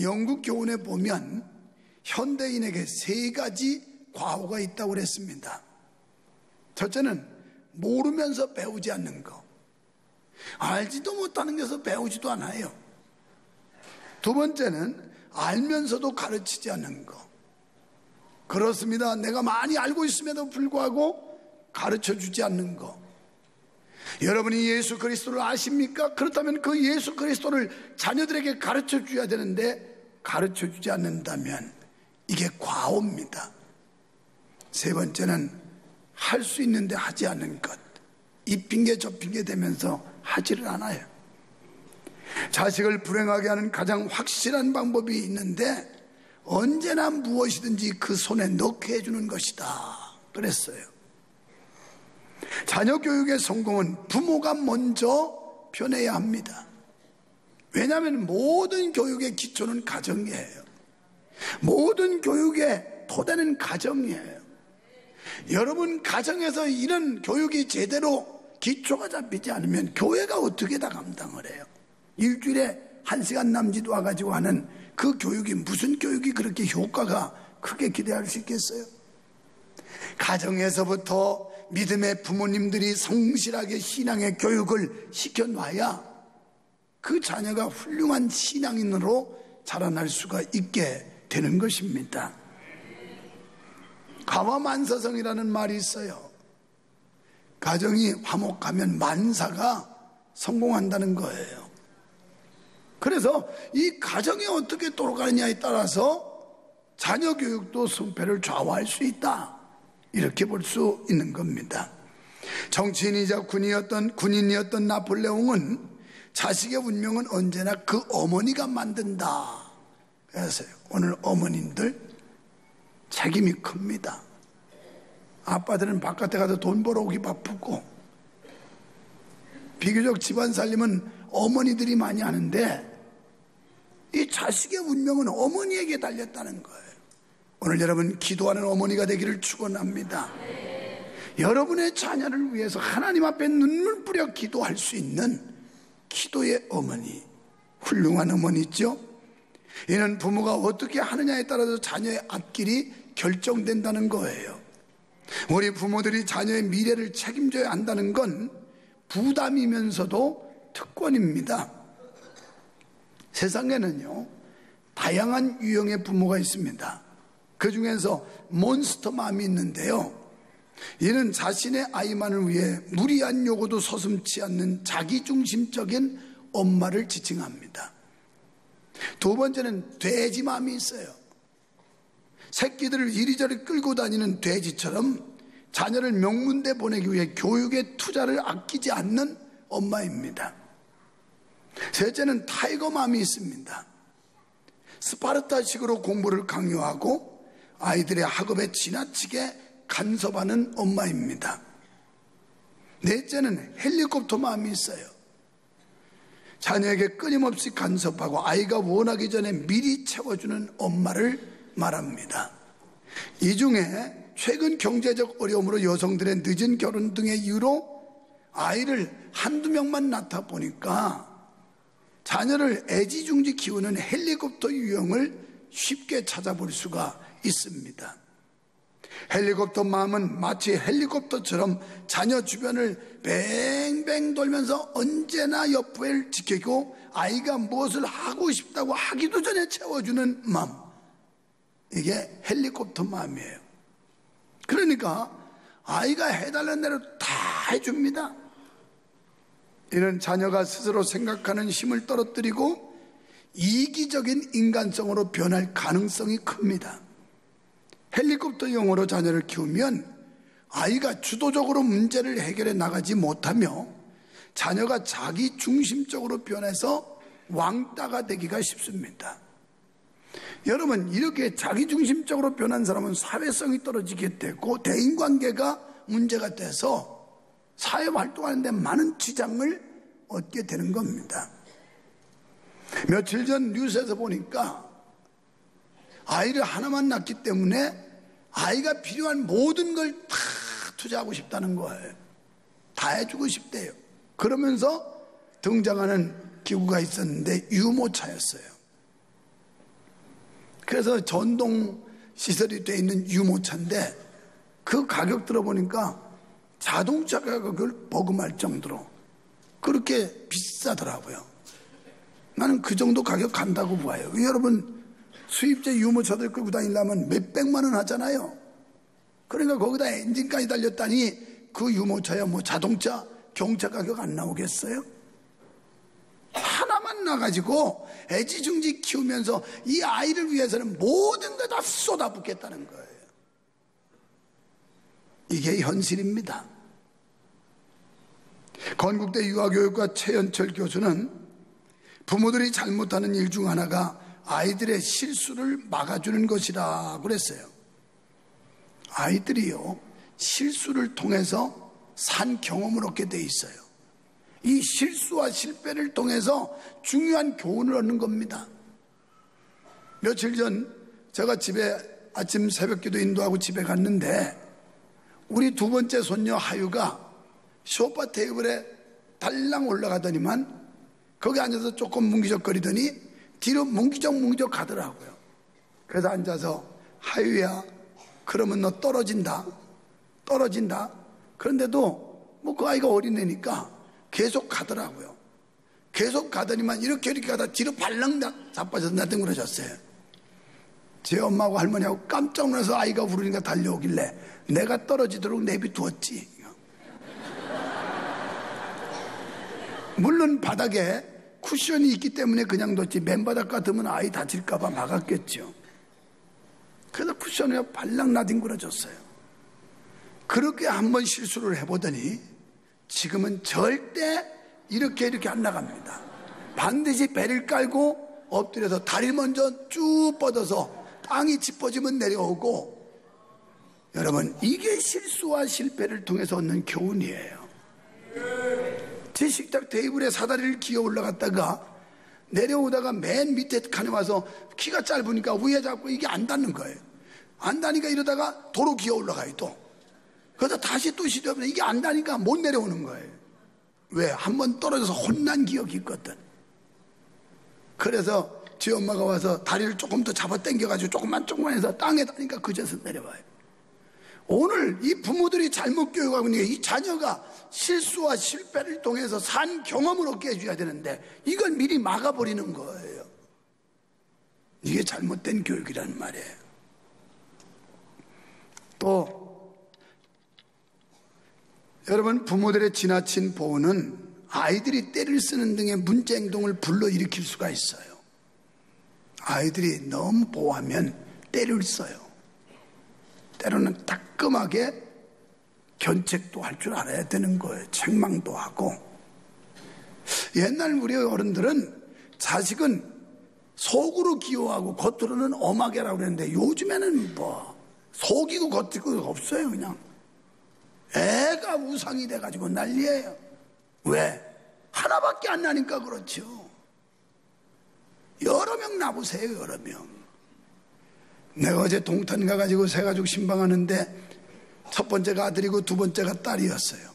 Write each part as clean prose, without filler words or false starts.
영국 교훈에 보면 현대인에게 세 가지 과오가 있다고 그랬습니다. 첫째는 모르면서 배우지 않는 거. 알지도 못하는 것을 배우지도 않아요. 두 번째는 알면서도 가르치지 않는 거. 그렇습니다. 내가 많이 알고 있음에도 불구하고 가르쳐주지 않는 거. 여러분이 예수 그리스도를 아십니까? 그렇다면 그 예수 그리스도를 자녀들에게 가르쳐줘야 되는데 가르쳐주지 않는다면 이게 과오입니다. 세 번째는 할 수 있는데 하지 않는 것. 이 핑계 저 핑계 대면서 하지를 않아요. 자식을 불행하게 하는 가장 확실한 방법이 있는데 언제나 무엇이든지 그 손에 넣게 해주는 것이다 그랬어요. 자녀 교육의 성공은 부모가 먼저 변해야 합니다. 왜냐하면 모든 교육의 기초는 가정이에요. 모든 교육의 토대는 가정이에요. 여러분 가정에서 이런 교육이 제대로 기초가 잡히지 않으면 교회가 어떻게 다 감당을 해요? 일주일에 1시간 남짓 와가지고 하는 그 교육이 무슨 교육이 그렇게 효과가 크게 기대할 수 있겠어요? 가정에서부터 믿음의 부모님들이 성실하게 신앙의 교육을 시켜놔야 그 자녀가 훌륭한 신앙인으로 자라날 수가 있게 되는 것입니다. 가와만사성이라는 말이 있어요. 가정이 화목하면 만사가 성공한다는 거예요. 그래서 이 가정이 어떻게 돌아가느냐에 따라서 자녀 교육도 승패를 좌우할 수 있다, 이렇게 볼 수 있는 겁니다. 정치인이자 군인이었던 나폴레옹은 자식의 운명은 언제나 그 어머니가 만든다 그랬어요. 오늘 어머님들 책임이 큽니다. 아빠들은 바깥에 가서 돈 벌어오기 바쁘고 비교적 집안 살림은 어머니들이 많이 하는데 이 자식의 운명은 어머니에게 달렸다는 거예요. 오늘 여러분 기도하는 어머니가 되기를 축원합니다. 여러분의 자녀를 위해서 하나님 앞에 눈물 뿌려 기도할 수 있는 기도의 어머니, 훌륭한 어머니죠. 이는 부모가 어떻게 하느냐에 따라서 자녀의 앞길이 결정된다는 거예요. 우리 부모들이 자녀의 미래를 책임져야 한다는 건 부담이면서도 특권입니다. 세상에는요 다양한 유형의 부모가 있습니다. 그 중에서 몬스터맘이 있는데요, 이는 자신의 아이만을 위해 무리한 요구도 서슴지 않는 자기중심적인 엄마를 지칭합니다. 두 번째는 돼지맘이 있어요. 새끼들을 이리저리 끌고 다니는 돼지처럼 자녀를 명문대 보내기 위해 교육에 투자를 아끼지 않는 엄마입니다. 셋째는 타이거맘이 있습니다. 스파르타식으로 공부를 강요하고 아이들의 학업에 지나치게 간섭하는 엄마입니다. 넷째는 헬리콥터맘이 있어요. 자녀에게 끊임없이 간섭하고 아이가 원하기 전에 미리 채워주는 엄마를 말합니다. 이 중에 최근 경제적 어려움으로 여성들의 늦은 결혼 등의 이유로 아이를 한두 명만 낳다 보니까 자녀를 애지중지 키우는 헬리콥터 유형을 쉽게 찾아볼 수가 있습니다. 헬리콥터 맘은 마치 헬리콥터처럼 자녀 주변을 뱅뱅 돌면서 언제나 옆을 지키고 아이가 무엇을 하고 싶다고 하기도 전에 채워주는 맘, 이게 헬리콥터 맘이에요. 그러니까 아이가 해달라는 대로 다 해줍니다. 이는 자녀가 스스로 생각하는 힘을 떨어뜨리고 이기적인 인간성으로 변할 가능성이 큽니다. 헬리콥터용으로 자녀를 키우면 아이가 주도적으로 문제를 해결해 나가지 못하며 자녀가 자기 중심적으로 변해서 왕따가 되기가 쉽습니다. 여러분, 이렇게 자기 중심적으로 변한 사람은 사회성이 떨어지게 되고 대인관계가 문제가 돼서 사회 활동하는 데 많은 지장을 얻게 되는 겁니다. 며칠 전 뉴스에서 보니까 아이를 하나만 낳기 때문에 아이가 필요한 모든 걸 다 투자하고 싶다는 거예요. 다 해주고 싶대요. 그러면서 등장하는 기구가 있었는데 유모차였어요. 그래서 전동 시설이 되어 있는 유모차인데 그 가격 들어보니까 자동차 가격을 버금할 정도로 그렇게 비싸더라고요. 나는 그 정도 가격 간다고 봐요. 여러분 수입제 유모차들 끌고 다니려면 몇백만 원 하잖아요. 그러니까 거기다 엔진까지 달렸다니 그 유모차야 뭐 자동차 경차 가격 안 나오겠어요? 하나만 나가지고 애지중지 키우면서 이 아이를 위해서는 모든 걸 다 쏟아붓겠다는 거예요. 이게 현실입니다. 건국대 유아교육과 최연철 교수는 부모들이 잘못하는 일 중 하나가 아이들의 실수를 막아주는 것이라고 그랬어요. 아이들이요, 실수를 통해서 산 경험을 얻게 돼 있어요. 이 실수와 실패를 통해서 중요한 교훈을 얻는 겁니다. 며칠 전 제가 집에 아침 새벽기도 인도하고 집에 갔는데 우리 두 번째 손녀 하유가 소파 테이블에 달랑 올라가더니만 거기 앉아서 조금 뭉기적거리더니 뒤로 뭉기적 가더라고요. 그래서 앉아서 하유야, 그러면 너 떨어진다. 그런데도 뭐 그 아이가 어린애니까 계속 가더라고요. 계속 가더니만 이렇게 가다 뒤로 발랑 자빠져서 나등그러졌어요. 제 엄마하고 할머니하고 깜짝 놀라서 아이가 부르니까 달려오길래 내가 떨어지도록 내비두었지. 물론 바닥에 쿠션이 있기 때문에 그냥 뒀지 맨바닥 같으면 아이 다칠까봐 막았겠죠. 그래서 쿠션에 발랑 나뒹굴어졌어요. 그렇게 한번 실수를 해보더니 지금은 절대 이렇게 안 나갑니다. 반드시 배를 깔고 엎드려서 다리 먼저 쭉 뻗어서 땅이 짚어지면 내려오고, 여러분 이게 실수와 실패를 통해서 얻는 교훈이에요. 제 식탁 테이블에 사다리를 기어 올라갔다가 내려오다가 맨 밑에 칸에 와서 키가 짧으니까 위에 잡고 이게 안 닿는 거예요. 안 닿으니까 이러다가 도로 기어 올라가요 또. 그래서 다시 또 시도해보면 이게 안 닿으니까 못 내려오는 거예요. 왜? 한번 떨어져서 혼난 기억이 있거든. 그래서 제 엄마가 와서 다리를 조금 더 잡아 당겨가지고 조금만 해서 땅에 닿으니까 그제서 내려와요. 오늘 이 부모들이 잘못 교육하고 있는 게 이 자녀가 실수와 실패를 통해서 산 경험을 얻게 해줘야 되는데 이걸 미리 막아버리는 거예요. 이게 잘못된 교육이라는 말이에요. 또 여러분, 부모들의 지나친 보호는 아이들이 때를 쓰는 등의 문제 행동을 불러일으킬 수가 있어요. 아이들이 너무 보호하면 때를 써요. 때로는 따끔하게 견책도 할 줄 알아야 되는 거예요. 책망도 하고. 옛날 우리 어른들은 자식은 속으로 귀여워하고 겉으로는 엄하게라고 그랬는데 요즘에는 뭐 속이고 겉이고 없어요. 그냥 애가 우상이 돼가지고 난리예요. 왜? 하나밖에 안 나니까 그렇죠. 여러 명 나보세요. 여러 명. 내가 어제 동탄 가가지고 새 가족 신방하는데 첫 번째가 아들이고 두 번째가 딸이었어요.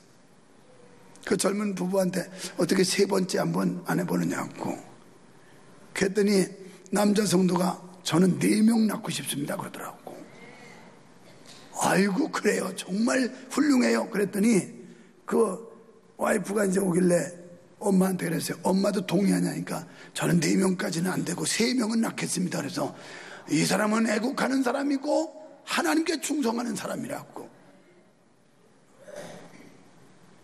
그 젊은 부부한테 어떻게 세 번째 한번 안 해보느냐고. 그랬더니 남자 성도가 저는 4명 낳고 싶습니다 그러더라고. 아이고 그래요, 정말 훌륭해요. 그랬더니 그 와이프가 이제 오길래 엄마한테 그랬어요. 엄마도 동의하냐니까 저는 4명까지는 안 되고 3명은 낳겠습니다. 그래서 이 사람은 애국하는 사람이고 하나님께 충성하는 사람이라고.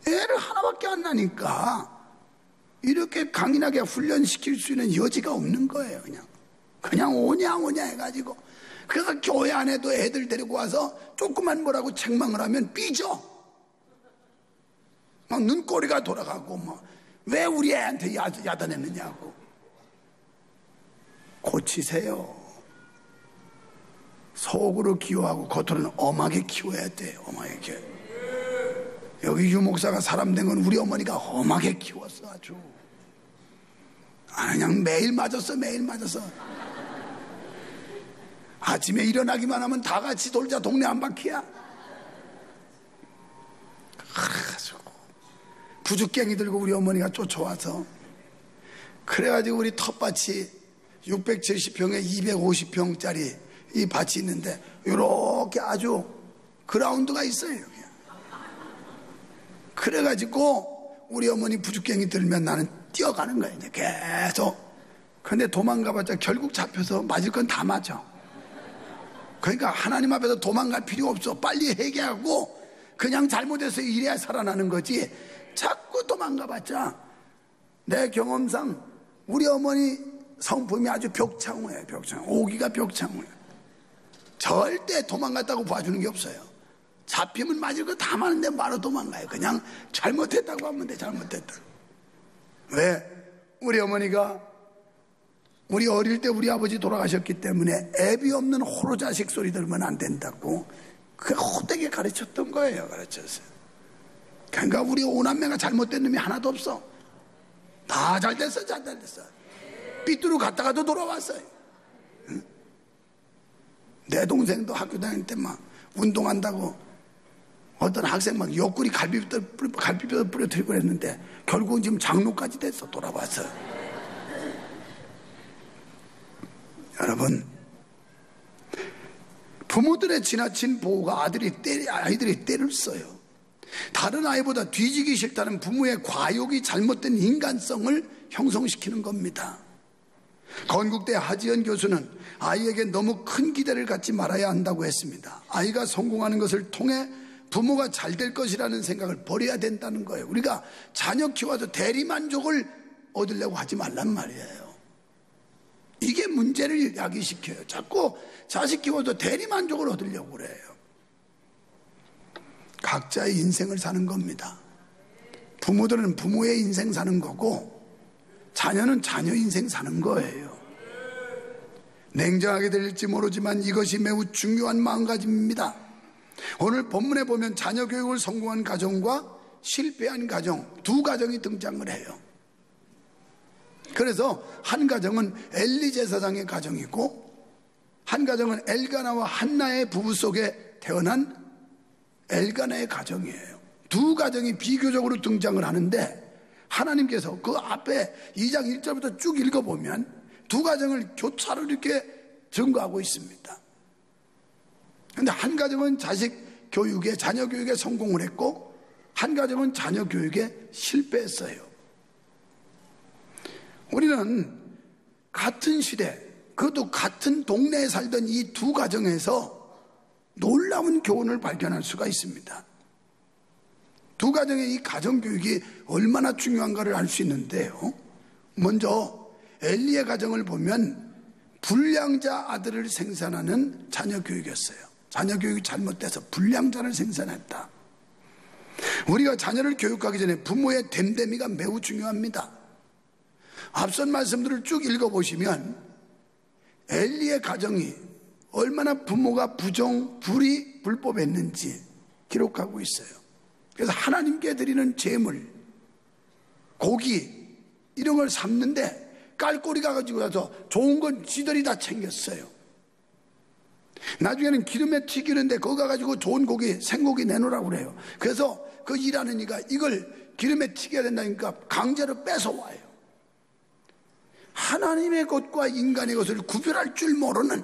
애를 하나밖에 안 나니까 이렇게 강인하게 훈련시킬 수 있는 여지가 없는 거예요. 그냥 오냐 해가지고. 그래서 교회 안에도 애들 데리고 와서 조그만 뭐라고 책망을 하면 삐져. 막 눈꼬리가 돌아가고 뭐 왜 우리 애한테 야단했느냐고. 고치세요. 속으로 기워하고 겉으로는 엄하게 키워야 돼요. 엄하게 키워야 돼요. 여기 유목사가 사람 된 건 우리 어머니가 엄하게 키웠어. 아주 그냥 매일 맞았어. 아침에 일어나기만 하면 다 같이 돌자. 동네 한 바퀴야. 그래가지고 부죽갱이 들고 우리 어머니가 쫓아와서, 그래가지고 우리 텃밭이 670평에 250평짜리 이 밭이 있는데 이렇게 아주 그라운드가 있어요. 여기. 그래가지고 우리 어머니 부죽갱이 들면 나는 뛰어가는 거예요. 이제 계속. 근데 도망가봤자 결국 잡혀서 맞을 건 다 맞아. 그러니까 하나님 앞에서 도망갈 필요 없어. 빨리 회개하고 그냥 잘못해서 이래야 살아나는 거지. 자꾸 도망가봤자 내 경험상 우리 어머니 성품이 아주 벽창호예요. 벽창호. 오기가 벽창호예요. 절대 도망갔다고 봐주는 게 없어요. 잡히면 맞을 거 다 많은데 바로 도망가요. 그냥 잘못했다고 하면 돼. 잘못했다. 왜? 우리 어머니가 우리 어릴 때 우리 아버지 돌아가셨기 때문에 애비 없는 호로 자식 소리 들으면 안 된다고 그 호되게 가르쳤던 거예요. 가르쳤어요. 그러니까 우리 오남매가 잘못된 놈이 하나도 없어. 다 잘 됐어. 잘 됐어. 삐뚤어 갔다가도 돌아왔어요. 응? 내 동생도 학교 다닐 때 막 운동한다고 어떤 학생 막 옆구리 갈비뼈 부러뜨리고 그랬는데 결국은 지금 장로까지 됐어. 돌아왔어요. 여러분, 부모들의 지나친 보호가 아이들이 때를 써요. 다른 아이보다 뒤지기 싫다는 부모의 과욕이 잘못된 인간성을 형성시키는 겁니다. 건국대 하지연 교수는 아이에게 너무 큰 기대를 갖지 말아야 한다고 했습니다. 아이가 성공하는 것을 통해 부모가 잘 될 것이라는 생각을 버려야 된다는 거예요. 우리가 자녀 키워서 대리만족을 얻으려고 하지 말란 말이에요. 이게 문제를 야기시켜요. 자꾸 자식 키워서 대리만족을 얻으려고 그래요. 각자의 인생을 사는 겁니다. 부모들은 부모의 인생 사는 거고 자녀는 자녀 인생 사는 거예요. 냉정하게 들릴지 모르지만 이것이 매우 중요한 마음가짐입니다. 오늘 본문에 보면 자녀 교육을 성공한 가정과 실패한 가정, 두 가정이 등장을 해요. 그래서 한 가정은 엘리 제사장의 가정이고 한 가정은 엘가나와 한나의 부부 속에 태어난 엘가나의 가정이에요. 두 가정이 비교적으로 등장을 하는데 하나님께서 그 앞에 2장 1절부터 쭉 읽어보면 두 가정을 교차로 이렇게 증거하고 있습니다. 그런데 한 가정은 자녀 교육에 성공을 했고 한 가정은 자녀 교육에 실패했어요. 우리는 같은 시대, 그것도 같은 동네에 살던 이 두 가정에서 놀라운 교훈을 발견할 수가 있습니다. 두 가정의 이 가정교육이 얼마나 중요한가를 알 수 있는데요. 먼저 엘리의 가정을 보면 불량자 아들을 생산하는 자녀 교육이었어요. 자녀 교육이 잘못돼서 불량자를 생산했다. 우리가 자녀를 교육하기 전에 부모의 됨됨이가 매우 중요합니다. 앞선 말씀들을 쭉 읽어보시면 엘리의 가정이 얼마나 부모가 불법했는지 기록하고 있어요. 그래서 하나님께 드리는 제물, 고기 이런 걸 삶는데 깔꼬리가 가지고 가서 좋은 건 지들이 다 챙겼어요. 나중에는 기름에 튀기는데 그거 가지고 좋은 고기, 생고기 내놓으라고 그래요. 그래서 그 일하는 이가 이걸 기름에 튀겨야 된다니까 강제로 뺏어와요. 하나님의 것과 인간의 것을 구별할 줄 모르는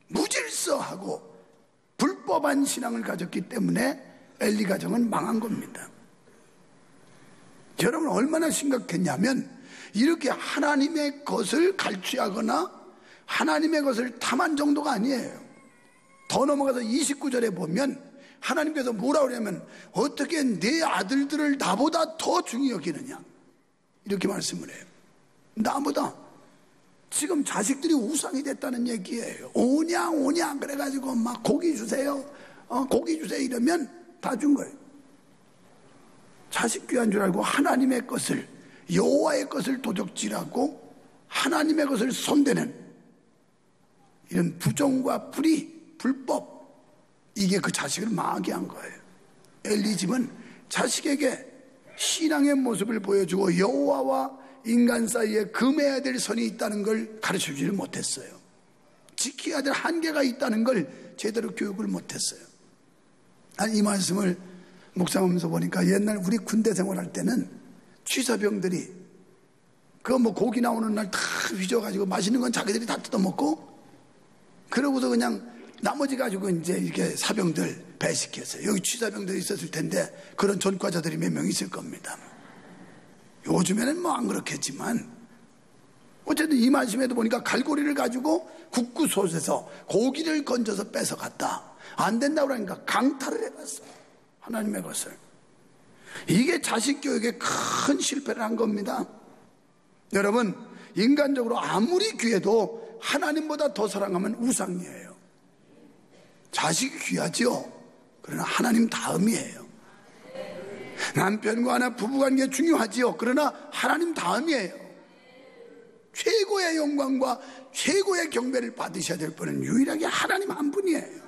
무질서하고 불법한 신앙을 가졌기 때문에 엘리 가정은 망한 겁니다. 여러분 얼마나 심각했냐면 이렇게 하나님의 것을 갈취하거나 하나님의 것을 탐한 정도가 아니에요. 더 넘어가서 29절에 보면 하나님께서 뭐라고 그러냐면 어떻게 내 아들들을 나보다 더 중히 여기느냐 이렇게 말씀을 해요. 나보다 지금 자식들이 우상이 됐다는 얘기예요. 오냐 그래가지고 막 고기 주세요 고기 주세요 이러면 다 준 거예요. 자식 귀한 줄 알고 하나님의 것을 여호와의 것을 도적질하고 하나님의 것을 손대는 이런 부정과 불의, 불법 이게 그 자식을 망하게 한 거예요. 엘리 집은 자식에게 신앙의 모습을 보여주고 여호와와 인간 사이에 금해야 될 선이 있다는 걸 가르쳐주지를 못했어요. 지켜야 될 한계가 있다는 걸 제대로 교육을 못했어요. 아니, 이 말씀을 묵상하면서 보니까 옛날 우리 군대 생활할 때는 취사병들이 그거 뭐 고기 나오는 날 다 휘저어가지고 맛있는 건 자기들이 다 뜯어먹고, 그러고서 그냥 나머지 가지고 이제 이렇게 사병들 배식했어요. 여기 취사병들이 있었을 텐데 그런 전과자들이 몇 명 있을 겁니다. 요즘에는 뭐 안 그렇겠지만 어쨌든 이 말씀에도 보니까 갈고리를 가지고 국구솥에서 고기를 건져서 뺏어갔다. 안 된다고 그러니까 강탈을 해갔어요. 하나님의 것을. 이게 자식 교육에 큰 실패를 한 겁니다. 여러분, 인간적으로 아무리 귀해도 하나님보다 더 사랑하면 우상이에요. 자식이 귀하죠. 그러나 하나님 다음이에요. 남편과 하나 부부관계 중요하지요. 그러나 하나님 다음이에요. 최고의 영광과 최고의 경배를 받으셔야 될 분은 유일하게 하나님 한 분이에요.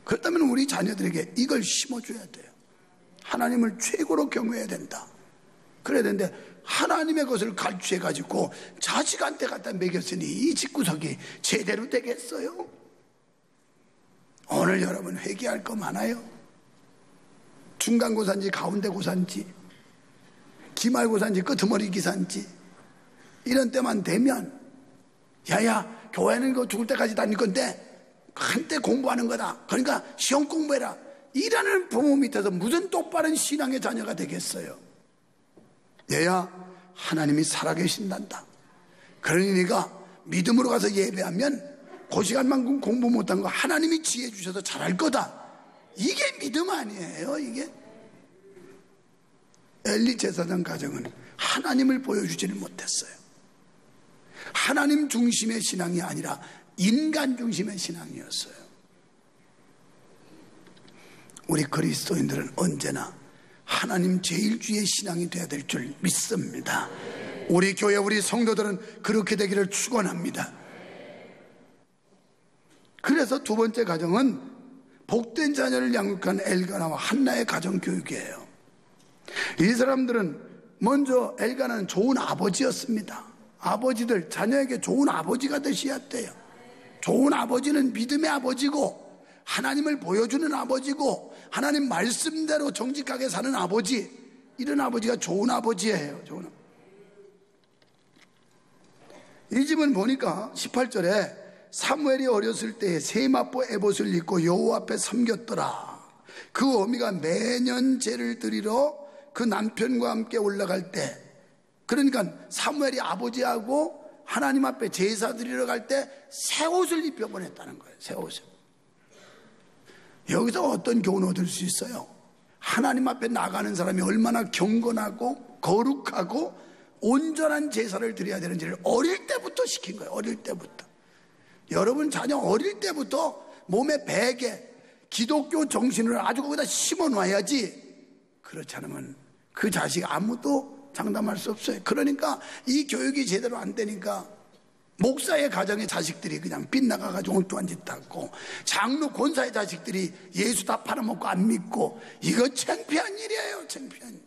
그렇다면 우리 자녀들에게 이걸 심어줘야 돼요. 하나님을 최고로 경외해야 된다. 그래야 되는데 하나님의 것을 갈취해가지고 자식한테 갖다 먹였으니 이 집구석이 제대로 되겠어요? 오늘 여러분 회개할 거 많아요. 중간고사인지 가운데고사인지 기말고사인지 끄트머리 기사인지 이런 때만 되면 야야 교회는 그 죽을 때까지 다닐 건데 한때 공부하는 거다. 그러니까 시험 공부해라. 이라는 부모 밑에서 무슨 똑바른 신앙의 자녀가 되겠어요? 얘야 하나님이 살아계신단다. 그러니 네가 믿음으로 가서 예배하면 그 시간만큼 공부 못한 거 하나님이 지혜 주셔서 잘할 거다. 이게 믿음 아니에요? 이게 엘리 제사장 가정은 하나님을 보여주지를 못했어요. 하나님 중심의 신앙이 아니라 인간 중심의 신앙이었어요. 우리 그리스도인들은 언제나 하나님 제일주의 신앙이 되어야 될 줄 믿습니다. 우리 교회 우리 성도들은 그렇게 되기를 축원합니다. 그래서 두 번째 가정은 복된 자녀를 양육한 엘가나와 한나의 가정교육이에요. 이 사람들은 먼저 엘가나는 좋은 아버지였습니다. 아버지들 자녀에게 좋은 아버지가 되셔야 돼요. 좋은 아버지는 믿음의 아버지고 하나님을 보여주는 아버지고 하나님 말씀대로 정직하게 사는 아버지, 이런 아버지가 좋은 아버지예요. 좋은. 이 집은 보니까 18절에 사무엘이 어렸을 때에 세마포 에봇을 입고 여호와 앞에 섬겼더라. 그 어미가 매년 제를 드리러 그 남편과 함께 올라갈 때, 그러니까 사무엘이 아버지하고 하나님 앞에 제사 드리러 갈 때 새 옷을 입혀 보냈다는 거예요. 새 옷을. 여기서 어떤 교훈을 얻을 수 있어요? 하나님 앞에 나가는 사람이 얼마나 경건하고 거룩하고 온전한 제사를 드려야 되는지를 어릴 때부터 시킨 거예요. 어릴 때부터. 여러분 자녀 어릴 때부터 몸에 배게 기독교 정신을 아주 거기다 심어 놔야지. 그렇지 않으면 그 자식 아무도 장담할 수 없어요. 그러니까 이 교육이 제대로 안 되니까 목사의 가정의 자식들이 그냥 빗나가가지고 엉뚱한 짓 하고, 장로 권사의 자식들이 예수 다 팔아먹고 안 믿고, 이거 창피한 일이에요. 창피한 일.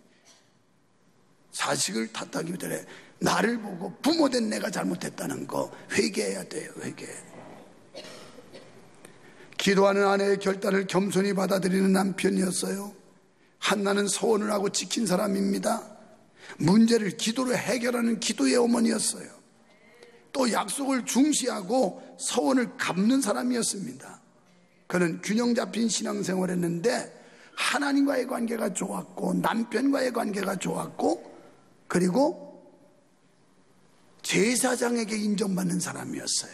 자식을 탓하기 전에 나를 보고 부모된 내가 잘못했다는 거 회개해야 돼요. 회개. 기도하는 아내의 결단을 겸손히 받아들이는 남편이었어요. 한나는 서원을 하고 지킨 사람입니다. 문제를 기도로 해결하는 기도의 어머니였어요. 또 약속을 중시하고 서원을 갚는 사람이었습니다. 그는 균형 잡힌 신앙생활을 했는데 하나님과의 관계가 좋았고 남편과의 관계가 좋았고, 그리고 제사장에게 인정받는 사람이었어요.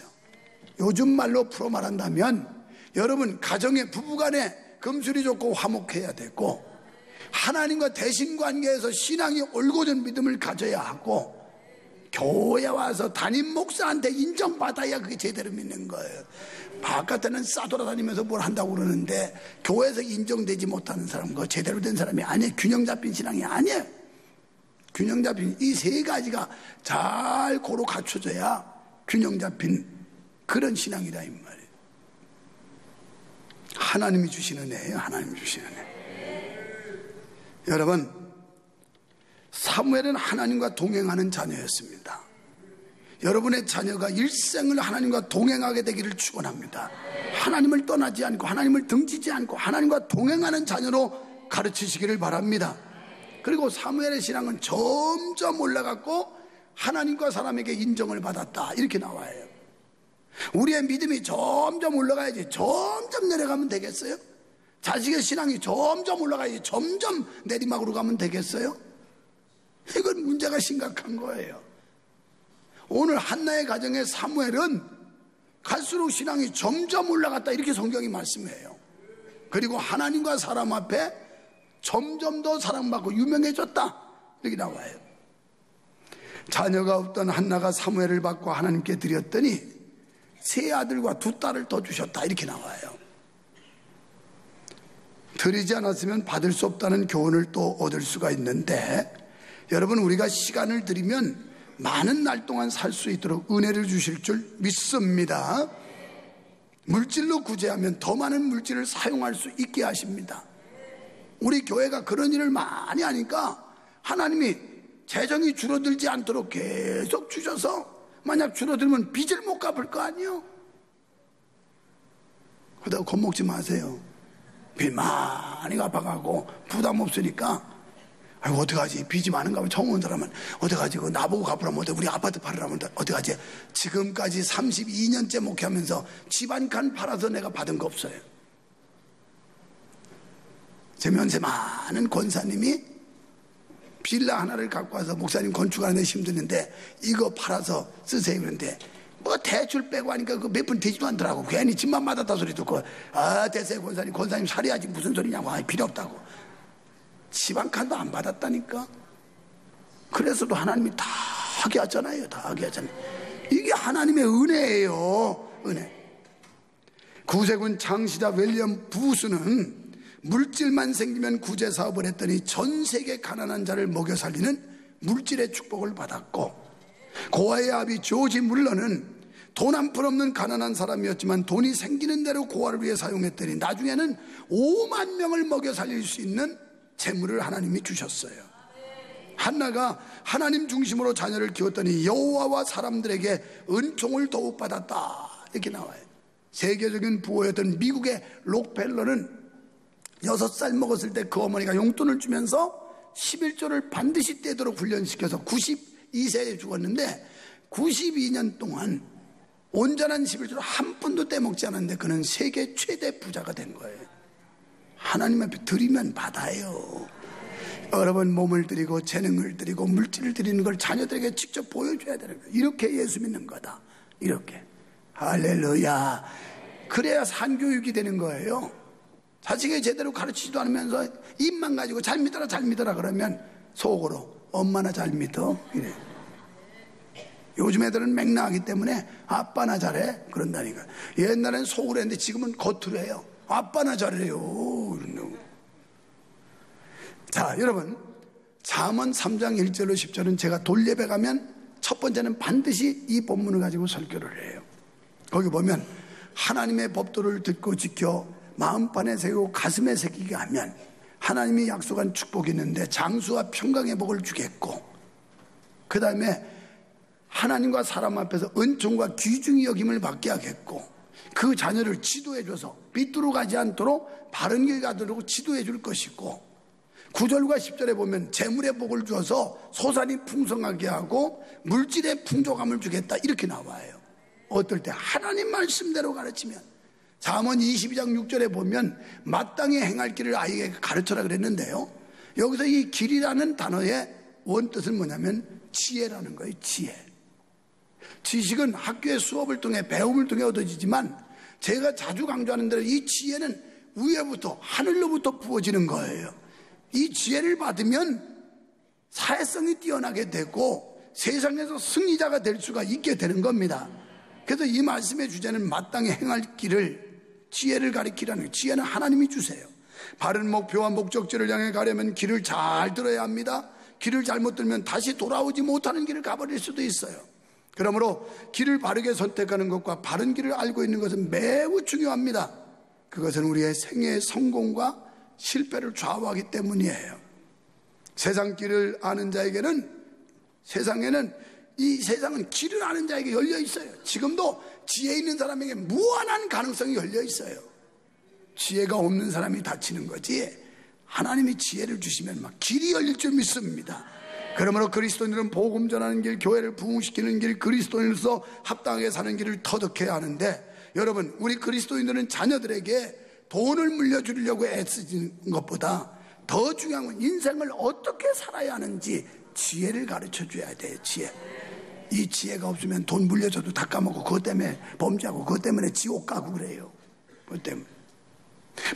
요즘 말로 풀어 말한다면 여러분 가정의 부부간에 금술이 좋고 화목해야 되고, 하나님과 대신관계에서 신앙이 올곧은 믿음을 가져야 하고, 교회에 와서 담임 목사한테 인정받아야 그게 제대로 믿는 거예요. 바깥에는 싸돌아다니면서 뭘 한다고 그러는데 교회에서 인정되지 못하는 사람, 그거 제대로 된 사람이 아니에요. 균형 잡힌 신앙이 아니에요. 균형 잡힌 이 세 가지가 잘 고루 갖춰져야 균형 잡힌 그런 신앙이다 이 말이에요. 하나님이 주시는 애예요. 하나님이 주시는 애. 여러분, 사무엘은 하나님과 동행하는 자녀였습니다. 여러분의 자녀가 일생을 하나님과 동행하게 되기를 축원합니다. 하나님을 떠나지 않고 하나님을 등지지 않고 하나님과 동행하는 자녀로 가르치시기를 바랍니다. 그리고 사무엘의 신앙은 점점 올라갔고 하나님과 사람에게 인정을 받았다, 이렇게 나와요. 우리의 믿음이 점점 올라가야지 점점 내려가면 되겠어요? 자식의 신앙이 점점 올라가야지 점점 내리막으로 가면 되겠어요? 이건 문제가 심각한 거예요. 오늘 한나의 가정의 사무엘은 갈수록 신앙이 점점 올라갔다, 이렇게 성경이 말씀해요. 그리고 하나님과 사람 앞에 점점 더 사랑받고 유명해졌다, 이렇게 나와요. 자녀가 없던 한나가 사무엘을 받고 하나님께 드렸더니 세 아들과 두 딸을 더 주셨다, 이렇게 나와요. 드리지 않았으면 받을 수 없다는 교훈을 또 얻을 수가 있는데, 여러분, 우리가 시간을 들이면 많은 날 동안 살 수 있도록 은혜를 주실 줄 믿습니다. 물질로 구제하면 더 많은 물질을 사용할 수 있게 하십니다. 우리 교회가 그런 일을 많이 하니까 하나님이 재정이 줄어들지 않도록 계속 주셔서, 만약 줄어들면 빚을 못 갚을 거 아니에요? 그러다가 겁먹지 마세요. 빚 많이 갚아가고 부담 없으니까, 아이고 어떡하지, 빚이 많은가 하면 처음 온 사람은 어떡하지, 그거 나보고 갚으라면 어떡하지, 우리 아파트 팔으라면 어떡하지. 지금까지 32년째 목회하면서 집 한 칸 팔아서 내가 받은 거 없어요. 제 면세 많은 권사님이 빌라 하나를 갖고 와서 목사님 건축하는데 힘드는데 이거 팔아서 쓰세요, 그런데 뭐 대출 빼고 하니까 그 몇 푼 되지도 않더라고. 괜히 집만 받았다 소리 듣고, 아 됐어요 권사님 살해야지 무슨 소리냐고, 아 필요 없다고. 집 한 칸도 안 받았다니까. 그래서도 하나님이 다 하게 하잖아요. 다 하게 하잖아요. 이게 하나님의 은혜예요, 은혜. 구세군 창시자 윌리엄 부스는 물질만 생기면 구제 사업을 했더니 전 세계 가난한 자를 먹여 살리는 물질의 축복을 받았고, 고아의 아비 조지 물러는 돈 한 푼 없는 가난한 사람이었지만 돈이 생기는 대로 고아를 위해 사용했더니 나중에는 5만 명을 먹여 살릴 수 있는 재물을 하나님이 주셨어요. 한나가 하나님 중심으로 자녀를 키웠더니 여호와와 사람들에게 은총을 더욱 받았다, 이렇게 나와요. 세계적인 부호였던 미국의 록펠러는 6살 먹었을 때 그 어머니가 용돈을 주면서 11조를 반드시 떼도록 훈련시켜서 92세에 죽었는데 92년 동안 온전한 11조를 한 푼도 떼먹지 않았는데 그는 세계 최대 부자가 된 거예요. 하나님 앞에 드리면 받아요. 여러분, 몸을 드리고 재능을 드리고 물질을 드리는 걸 자녀들에게 직접 보여줘야 되는 거예요. 이렇게 예수 믿는 거다, 이렇게. 할렐루야. 그래야 산교육이 되는 거예요. 자식이 제대로 가르치지도 않으면서 입만 가지고 잘 믿어라 그러면 속으로 엄마나 잘 믿어, 이래. 요즘 애들은 맹랑하기 때문에 아빠나 잘해 그런다니까. 옛날엔 속으로 했는데 지금은 겉으로 해요. 아빠나 잘해요, 이런다고. 자, 여러분, 잠언 3장 1절로 10절은 제가 돌예배 가면 첫 번째는 반드시 이 본문을 가지고 설교를 해요. 거기 보면 하나님의 법도를 듣고 지켜 마음판에 새기고 가슴에 새기게 하면 하나님이 약속한 축복이 있는데 장수와 평강의 복을 주겠고, 그 다음에 하나님과 사람 앞에서 은총과 귀중히 여김을 받게 하겠고, 그 자녀를 지도해줘서 삐뚤어 가지 않도록 바른 길 가도록 지도해 줄 것이고, 9절과 10절에 보면 재물의 복을 주어서 소산이 풍성하게 하고 물질의 풍족함을 주겠다, 이렇게 나와요. 어떨 때 하나님 말씀대로 가르치면. 잠언 22장 6절에 보면 마땅히 행할 길을 아이에게 가르쳐라 그랬는데요, 여기서 이 길이라는 단어의 원뜻은 뭐냐면 지혜라는 거예요. 지혜. 지식은 학교의 수업을 통해 배움을 통해 얻어지지만 제가 자주 강조하는 대로 이 지혜는 위에부터 하늘로부터 부어지는 거예요. 이 지혜를 받으면 사회성이 뛰어나게 되고 세상에서 승리자가 될 수가 있게 되는 겁니다. 그래서 이 말씀의 주제는 마땅히 행할 길을, 지혜를 가리키라는 거예요. 지혜는 하나님이 주세요. 바른 목표와 목적지를 향해 가려면 길을 잘 들어야 합니다. 길을 잘못 들면 다시 돌아오지 못하는 길을 가버릴 수도 있어요. 그러므로 길을 바르게 선택하는 것과 바른 길을 알고 있는 것은 매우 중요합니다. 그것은 우리의 생애의 성공과 실패를 좌우하기 때문이에요. 세상 길을 아는 자에게는, 이 세상은 길을 아는 자에게 열려 있어요. 지금도 지혜 있는 사람에게 무한한 가능성이 열려 있어요. 지혜가 없는 사람이 다치는 거지 하나님이 지혜를 주시면 막 길이 열릴 줄 믿습니다. 그러므로 그리스도인들은 복음 전하는 길, 교회를 부흥시키는 길, 그리스도인으로서 합당하게 사는 길을 터득해야 하는데, 여러분, 우리 그리스도인들은 자녀들에게 돈을 물려주려고 애쓰는 것보다 더 중요한 건 인생을 어떻게 살아야 하는지 지혜를 가르쳐 줘야 돼요. 지혜. 이 지혜가 없으면 돈 물려줘도 다 까먹고 그것 때문에 범죄하고 그것 때문에 지옥 가고 그래요. 그것 때문에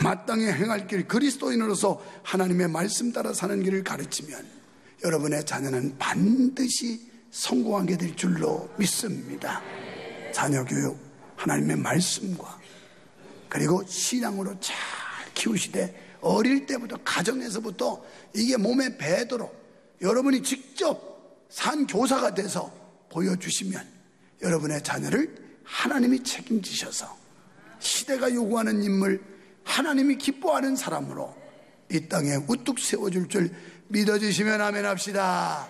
마땅히 행할 길, 그리스도인으로서 하나님의 말씀 따라 사는 길을 가르치면 여러분의 자녀는 반드시 성공하게 될 줄로 믿습니다. 자녀 교육, 하나님의 말씀과 그리고 신앙으로 잘 키우시되 어릴 때부터, 가정에서부터 이게 몸에 배도록 여러분이 직접 산 교사가 돼서 보여주시면 여러분의 자녀를 하나님이 책임지셔서 시대가 요구하는 인물, 하나님이 기뻐하는 사람으로 이 땅에 우뚝 세워줄 줄 믿어주시면 아멘 합시다.